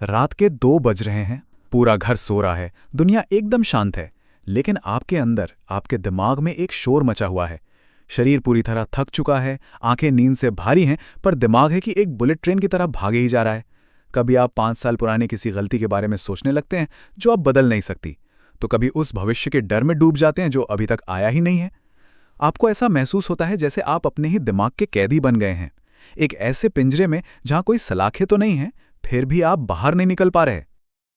रात के 2 बज रहे हैं, पूरा घर सो रहा है, दुनिया एकदम शांत है। लेकिन आपके अंदर, आपके दिमाग में एक शोर मचा हुआ है। शरीर पूरी तरह थक चुका है, आंखें नींद से भारी हैं, पर दिमाग है कि एक बुलेट ट्रेन की तरह भागे ही जा रहा है। कभी आप 5 साल पुराने किसी गलती के बारे में सोचने लगते हैं जो आप बदल नहीं सकती, तो कभी उस भविष्य के डर में डूब जाते हैं जो अभी तक आया ही नहीं है। आपको ऐसा महसूस होता है जैसे आप अपने ही दिमाग के कैदी बन गए हैं, एक ऐसे पिंजरे में जहां कोई सलाखें तो नहीं है, फिर भी आप बाहर नहीं निकल पा रहे।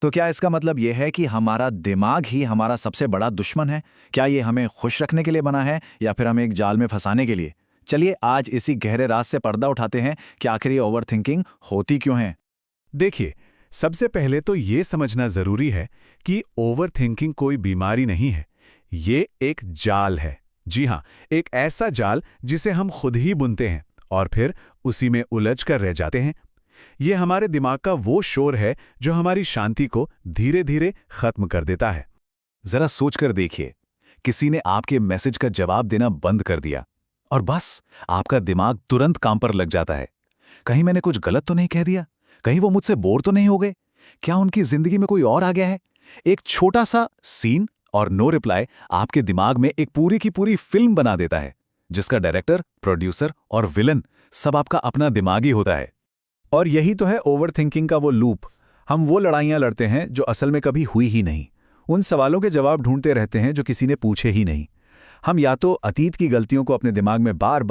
तो क्या इसका मतलब यह है कि हमारा दिमाग ही हमारा सबसे बड़ा दुश्मन है? क्या ये हमें खुश रखने के लिए बना है या फिर हमें एक जाल में फंसाने के लिए? चलिए आज इसी गहरे राज से पर्दा उठाते हैं कि आखिर ये ओवरथिंकिंग होती क्यों है। देखिए, सबसे पहले तो ये समझना जरूरी है कि ओवरथिंकिंग कोई बीमारी नहीं है। ये एक जाल है। जी हाँ, एक ऐसा जाल जिसे हम खुद ही बुनते हैं और फिर उसी में उलझ कर रह जाते हैं। ये हमारे दिमाग का वो शोर है जो हमारी शांति को धीरे धीरे खत्म कर देता है। जरा सोचकर देखिए, किसी ने आपके मैसेज का जवाब देना बंद कर दिया और बस आपका दिमाग तुरंत काम पर लग जाता है। कहीं मैंने कुछ गलत तो नहीं कह दिया? कहीं वो मुझसे बोर तो नहीं हो गए? क्या उनकी जिंदगी में कोई और आ गया है? एक छोटा सा सीन और नो रिप्लाई आपके दिमाग में एक पूरी की पूरी फिल्म बना देता है, जिसका डायरेक्टर, प्रोड्यूसर और विलन सब आपका अपना दिमाग ही होता है। और यही तो है ओवरथिंकिंग का वो लूप। हम वो लड़ाइयां लड़ते हैं जो असल में कभी हुई ही नहीं, उन सवालों के जवाब ढूंढते रहते हैं जो किसी ने पूछे ही नहीं। हम या तो अतीत की गलतियों को अपने दिमाग में बार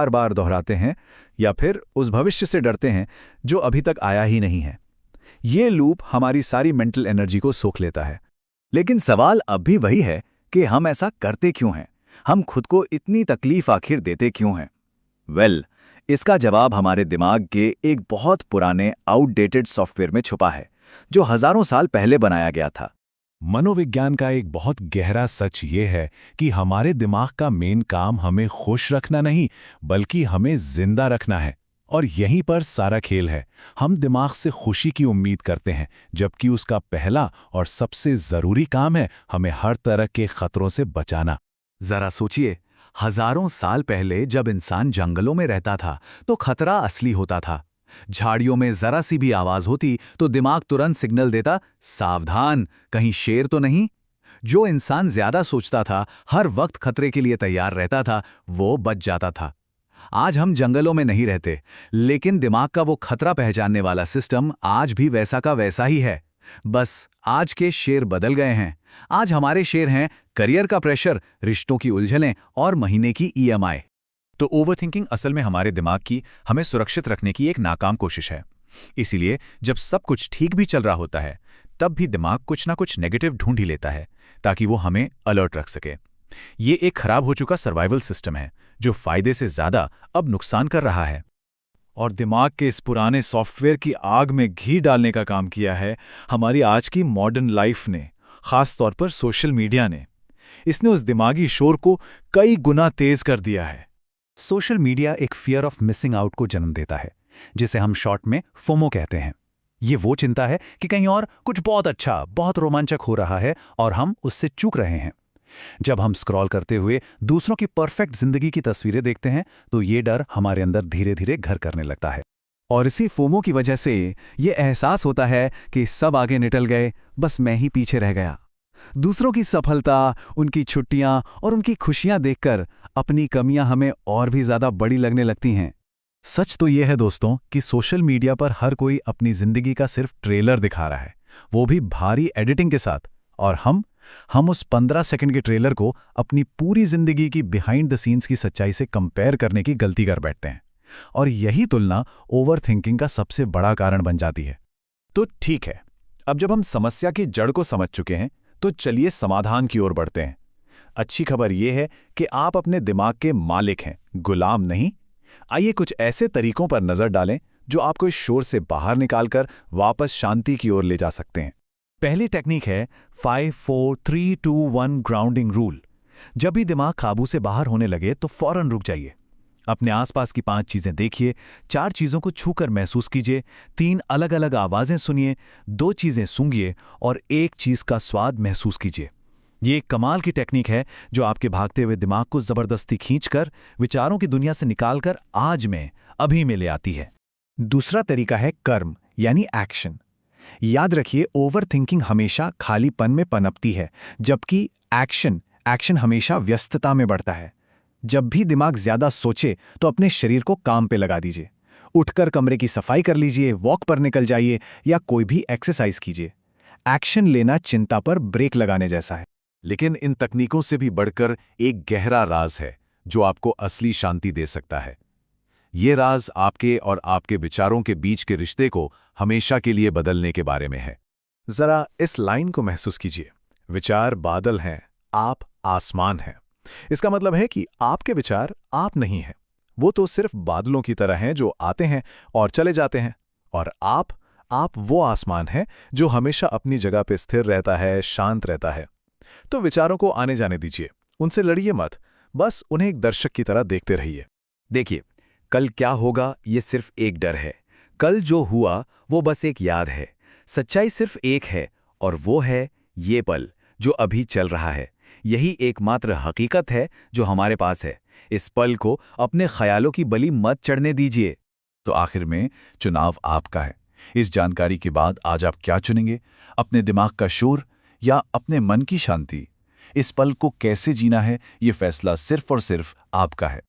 बार दोहराते हैं या फिर उस भविष्य से डरते हैं जो अभी तक आया ही नहीं है। ये लूप हमारी सारी मेंटल एनर्जी को सोख लेता है। लेकिन सवाल अब भी वही है कि हम ऐसा करते क्यों हैं? हम खुद को इतनी तकलीफ आखिर देते क्यों हैं? इसका जवाब हमारे दिमाग के एक बहुत पुराने आउटडेटेड सॉफ्टवेयर में छुपा है, जो हजारों साल पहले बनाया गया था। मनोविज्ञान का एक बहुत गहरा सच ये है कि हमारे दिमाग का मेन काम हमें खुश रखना नहीं, बल्कि हमें जिंदा रखना है। और यहीं पर सारा खेल है। हम दिमाग से खुशी की उम्मीद करते हैं, जबकि उसका पहला और सबसे जरूरी काम है हमें हर तरह के खतरों से बचाना। जरा सोचिए, हजारों साल पहले जब इंसान जंगलों में रहता था तो खतरा असली होता था। झाड़ियों में जरा सी भी आवाज होती तो दिमाग तुरंत सिग्नल देता, सावधान, कहीं शेर तो नहीं। जो इंसान ज्यादा सोचता था, हर वक्त खतरे के लिए तैयार रहता था, वो बच जाता था। आज हम जंगलों में नहीं रहते, लेकिन दिमाग का वो खतरा पहचानने वाला सिस्टम आज भी वैसा का वैसा ही है। बस आज के शेर बदल गए हैं। आज हमारे शेर हैं करियर का प्रेशर, रिश्तों की उलझनें और महीने की ईएमआई। तो ओवरथिंकिंग असल में हमारे दिमाग की हमें सुरक्षित रखने की एक नाकाम कोशिश है। इसीलिए जब सब कुछ ठीक भी चल रहा होता है, तब भी दिमाग कुछ ना कुछ नेगेटिव ढूंढ ही लेता है ताकि वो हमें अलर्ट रख सके। ये एक खराब हो चुका सर्वाइवल सिस्टम है जो फायदे से ज्यादा अब नुकसान कर रहा है। और दिमाग के इस पुराने सॉफ्टवेयर की आग में घी डालने का काम किया है हमारी आज की मॉडर्न लाइफ ने, खास तौर पर सोशल मीडिया ने। इसने उस दिमागी शोर को कई गुना तेज कर दिया है। सोशल मीडिया एक फियर ऑफ मिसिंग आउट को जन्म देता है, जिसे हम शॉर्ट में फोमो कहते हैं। ये वो चिंता है कि कहीं और कुछ बहुत अच्छा, बहुत रोमांचक हो रहा है और हम उससे चूक रहे हैं। जब हम स्क्रॉल करते हुए दूसरों की परफेक्ट जिंदगी की तस्वीरें देखते हैं, तो ये डर हमारे अंदर धीरे धीरे घर करने लगता है। और इसी फोमो की वजह से ये एहसास होता है कि सब आगे निकल गए, बस मैं ही पीछे रह गया। दूसरों की सफलता, उनकी छुट्टियां और उनकी खुशियां देखकर अपनी कमियां हमें और भी ज्यादा बड़ी लगने लगती हैं। सच तो यह है दोस्तों कि सोशल मीडिया पर हर कोई अपनी जिंदगी का सिर्फ ट्रेलर दिखा रहा है, वो भी भारी एडिटिंग के साथ। और हम उस 15 सेकंड के ट्रेलर को अपनी पूरी जिंदगी की बिहाइंड द सीन्स की सच्चाई से कंपेयर करने की गलती कर बैठते हैं। और यही तुलना ओवरथिंकिंग का सबसे बड़ा कारण बन जाती है। तो ठीक है, अब जब हम समस्या की जड़ को समझ चुके हैं, तो चलिए समाधान की ओर बढ़ते हैं। अच्छी खबर यह है कि आप अपने दिमाग के मालिक हैं, गुलाम नहीं। आइए कुछ ऐसे तरीकों पर नजर डालें जो आपको इस शोर से बाहर निकालकर वापस शांति की ओर ले जा सकते हैं। पहली टेक्निक है 5 4 3 2 1 ग्राउंडिंग रूल। जब भी दिमाग काबू से बाहर होने लगे तो फौरन रुक जाइए। अपने आसपास की 5 चीजें देखिए, 4 चीजों को छूकर महसूस कीजिए, 3 अलग अलग आवाजें सुनिए, 2 चीजें सूंघिए और 1 चीज का स्वाद महसूस कीजिए। ये एक कमाल की टेक्निक है जो आपके भागते हुए दिमाग को जबरदस्ती खींचकर विचारों की दुनिया से निकालकर आज में, अभी में ले आती है। दूसरा तरीका है कर्म यानी एक्शन। याद रखिए, ओवरथिंकिंग हमेशा खालीपन में पनपती है, जबकि एक्शन हमेशा व्यस्तता में बढ़ता है। जब भी दिमाग ज्यादा सोचे तो अपने शरीर को काम पे लगा दीजिए। उठकर कमरे की सफाई कर लीजिए, वॉक पर निकल जाइए या कोई भी एक्सरसाइज कीजिए। एक्शन लेना चिंता पर ब्रेक लगाने जैसा है। लेकिन इन तकनीकों से भी बढ़कर एक गहरा राज है जो आपको असली शांति दे सकता है। ये राज आपके और आपके विचारों के बीच के रिश्ते को हमेशा के लिए बदलने के बारे में है। जरा इस लाइन को महसूस कीजिए, विचार बादल हैं, आप आसमान हैं। इसका मतलब है कि आपके विचार आप नहीं हैं, वो तो सिर्फ बादलों की तरह हैं जो आते हैं और चले जाते हैं। और आप वो आसमान हैं जो हमेशा अपनी जगह पे स्थिर रहता है, शांत रहता है। तो विचारों को आने जाने दीजिए, उनसे लड़िए मत, बस उन्हें एक दर्शक की तरह देखते रहिए। देखिए, कल क्या होगा ये सिर्फ एक डर है। कल जो हुआ वो बस एक याद है। सच्चाई सिर्फ एक है और वो है ये पल जो अभी चल रहा है। यही एकमात्र हकीकत है जो हमारे पास है। इस पल को अपने ख्यालों की बलि मत चढ़ने दीजिए। तो आखिर में चुनाव आपका है। इस जानकारी के बाद आज आप क्या चुनेंगे? अपने दिमाग का शोर या अपने मन की शांति? इस पल को कैसे जीना है, ये फैसला सिर्फ और सिर्फ आपका है।